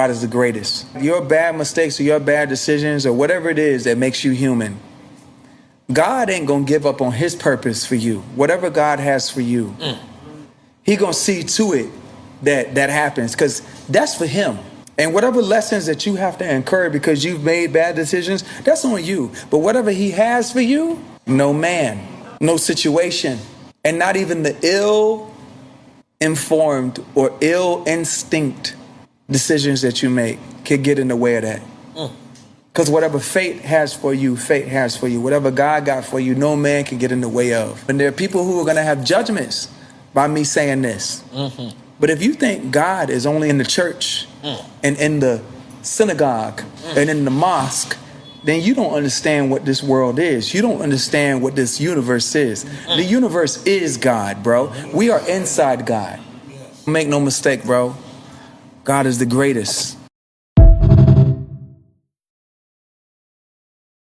God is the greatest. Your bad mistakes or your bad decisions or whatever it is that makes you human, God ain't gonna give up on his purpose for you. Whatever God has for you, he gonna see to it that happens, because that's for him. And whatever lessons that you have to incur because you've made bad decisions, that's on you. But whatever he has for you, no man, no situation, and not even the ill-informed or ill-instinct decisions that you make can get in the way of that. Because whatever fate has for you, fate has for you. Whatever God got for you, no man can get in the way of. And there are people who are going to have judgments by me saying this. But if you think God is only in the church and in the synagogue and in the mosque, then you don't understand what this world is. You don't understand what this universe is. The universe is God, bro. We are inside God. Make no mistake, bro. God is the greatest.